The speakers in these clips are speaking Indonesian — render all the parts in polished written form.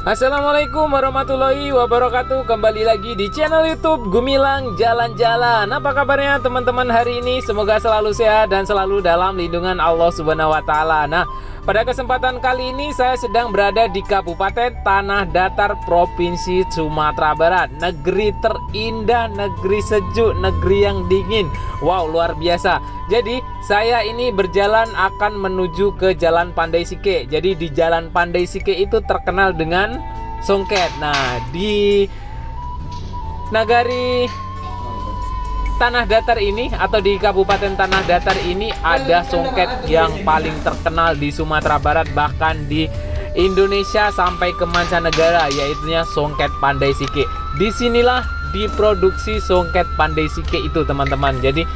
Assalamualaikum warahmatullahi wabarakatuh. Kembali lagi di channel YouTube Gumilang Jalan-Jalan. Apa kabarnya teman-teman hari ini? Semoga selalu sehat dan selalu dalam lindungan Allah Subhanahu wa taala. Nah, pada kesempatan kali ini saya sedang berada di Kabupaten Tanah Datar, Provinsi Sumatera Barat. Negeri terindah, negeri sejuk, negeri yang dingin. Wow, luar biasa. Jadi, saya ini berjalan akan menuju ke Jalan Pandai Sike. Jadi di Jalan Pandai Sike itu terkenal dengan songket. Nah, di nagari Tanah Datar ini atau di Kabupaten Tanah Datar ini ada songket yang paling terkenal di Sumatera Barat, bahkan di Indonesia sampai ke mancanegara, yaitunya songket Pandai Sike. Disinilah diproduksi songket Pandai Sike itu, teman-teman. Jadi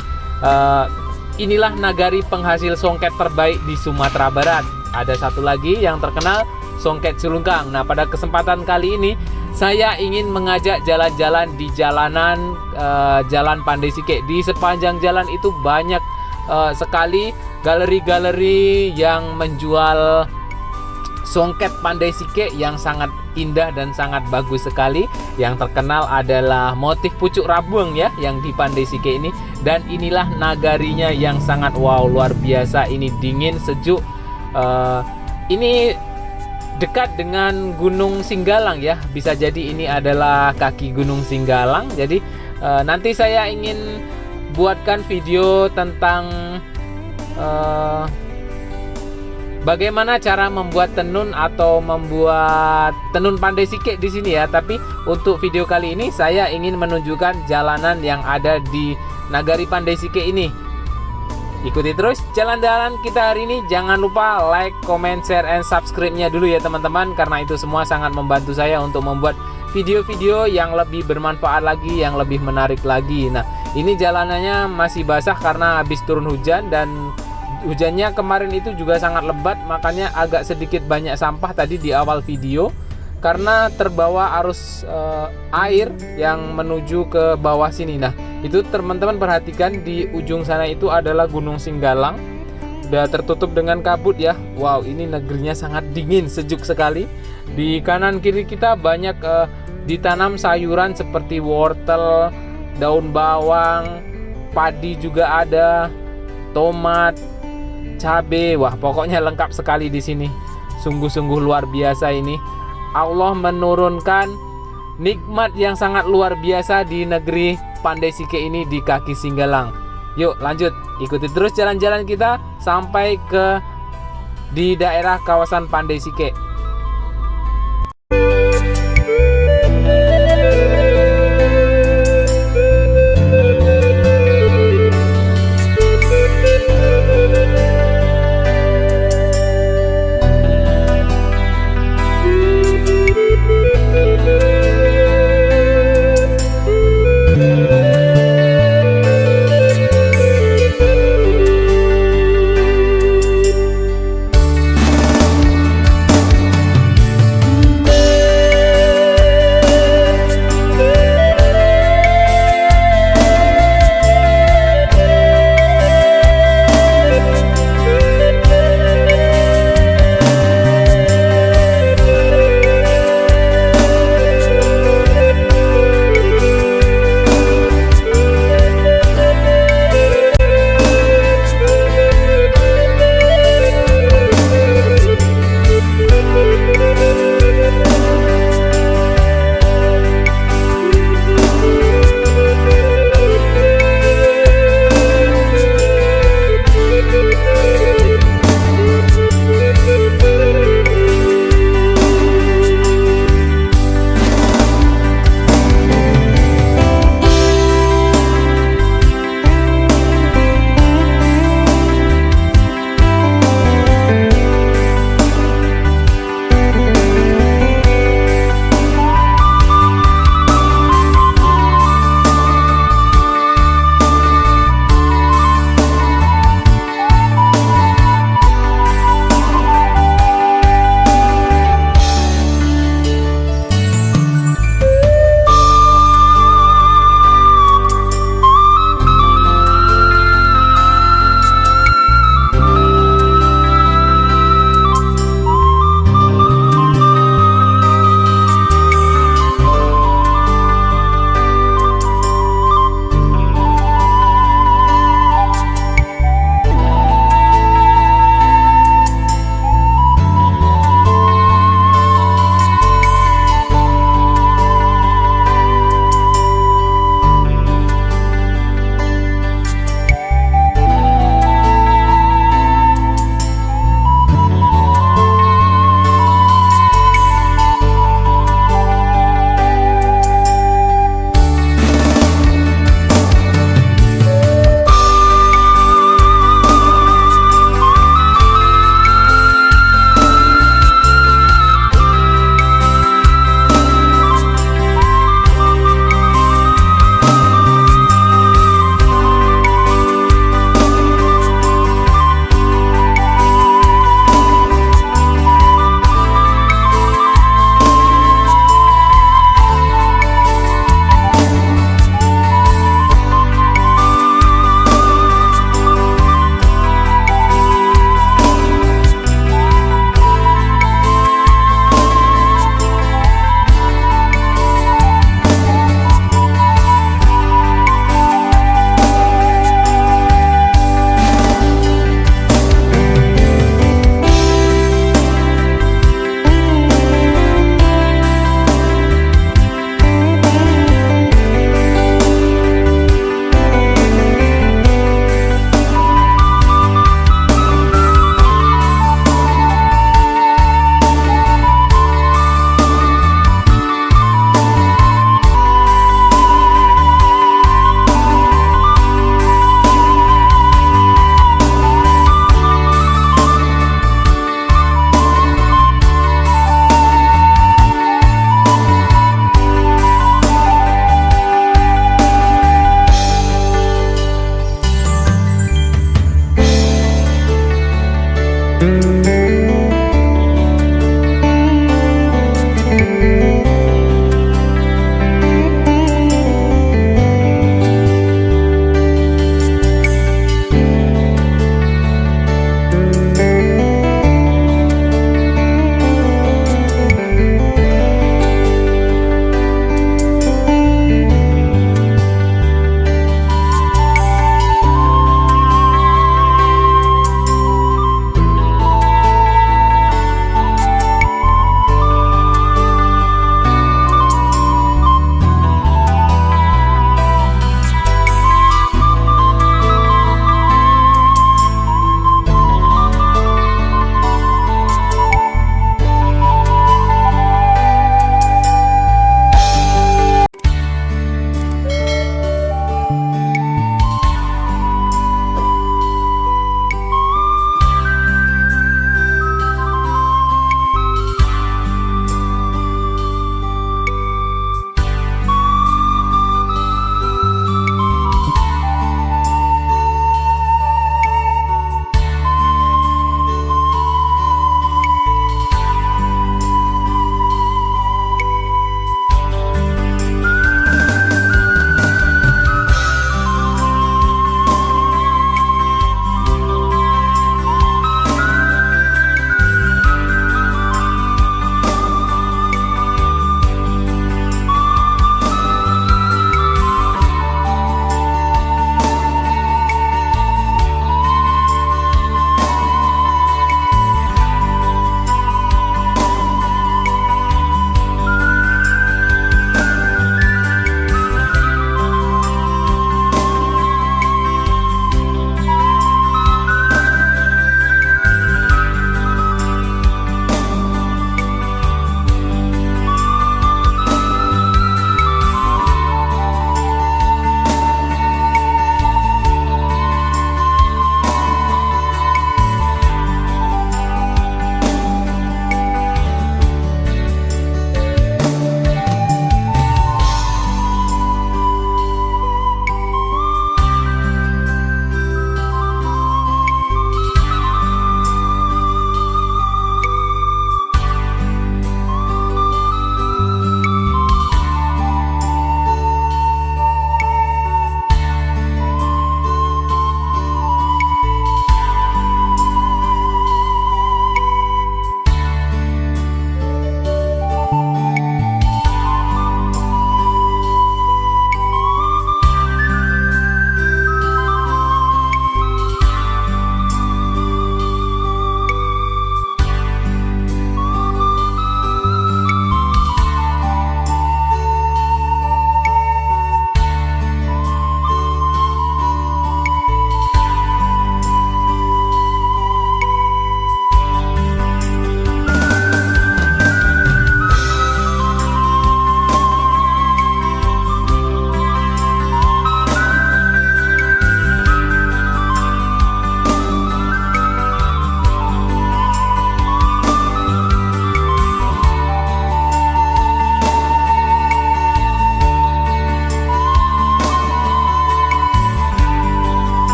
inilah nagari penghasil songket terbaik di Sumatera Barat. Ada satu lagi yang terkenal, songket Sulungkang. Nah, pada kesempatan kali ini saya ingin mengajak jalan-jalan di jalanan Jalan Pandai Sike. Di sepanjang jalan itu banyak sekali galeri-galeri yang menjual songket Pandai Sike yang sangat indah dan sangat bagus sekali. Yang terkenal adalah motif pucuk rabung ya yang di Pandai Sike ini. Dan inilah nagarinya yang sangat wow, luar biasa. Ini dingin, sejuk. Ini dekat dengan Gunung Singgalang ya. Bisa jadi ini adalah kaki Gunung Singgalang. Jadi nanti saya ingin buatkan video tentang bagaimana cara membuat tenun atau membuat tenun Pandai Sike di sini ya. Tapi untuk video kali ini saya ingin menunjukkan jalanan yang ada di nagari Pandai Sike ini. Ikuti terus jalan-jalan kita hari ini. Jangan lupa like, comment, share, and subscribe-nya dulu ya teman-teman, karena itu semua sangat membantu saya untuk membuat video-video yang lebih bermanfaat lagi, yang lebih menarik lagi. Nah, ini jalanannya masih basah karena habis turun hujan, dan hujannya kemarin itu juga sangat lebat, makanya agak sedikit banyak sampah tadi di awal video karena terbawa arus air yang menuju ke bawah sini. Nah, itu teman-teman perhatikan di ujung sana itu adalah Gunung Singgalang. Udah tertutup dengan kabut ya. Wow, ini negerinya sangat dingin, sejuk sekali. Di kanan kiri kita banyak ditanam sayuran seperti wortel, daun bawang, padi juga ada, tomat, cabai. Wah, pokoknya lengkap sekali di sini. Sungguh-sungguh luar biasa ini. Allah menurunkan nikmat yang sangat luar biasa di negeri Pandai Sike ini di kaki Singgalang. Yuk lanjut, ikuti terus jalan-jalan kita sampai ke di daerah kawasan Pandai Sike.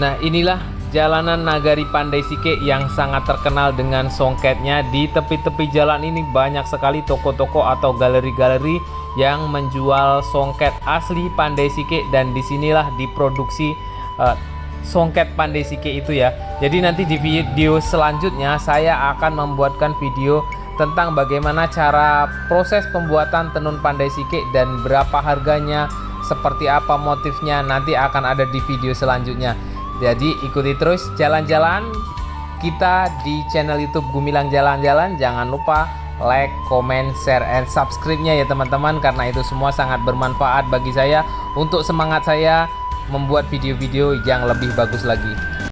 Nah, inilah jalanan Nagari Pandai Sike yang sangat terkenal dengan songketnya. Di tepi-tepi jalan ini banyak sekali toko-toko atau galeri-galeri yang menjual songket asli Pandai Sike, dan disinilah diproduksi songket Pandai Sike itu ya. Jadi nanti di video selanjutnya saya akan membuatkan video tentang bagaimana cara proses pembuatan tenun Pandai Sike dan berapa harganya, seperti apa motifnya, nanti akan ada di video selanjutnya. Jadi ikuti terus jalan-jalan kita di channel YouTube Gumilang Jalan-Jalan. Jangan lupa like, comment, share, and subscribe-nya ya teman-teman, karena itu semua sangat bermanfaat bagi saya untuk semangat saya membuat video-video yang lebih bagus lagi.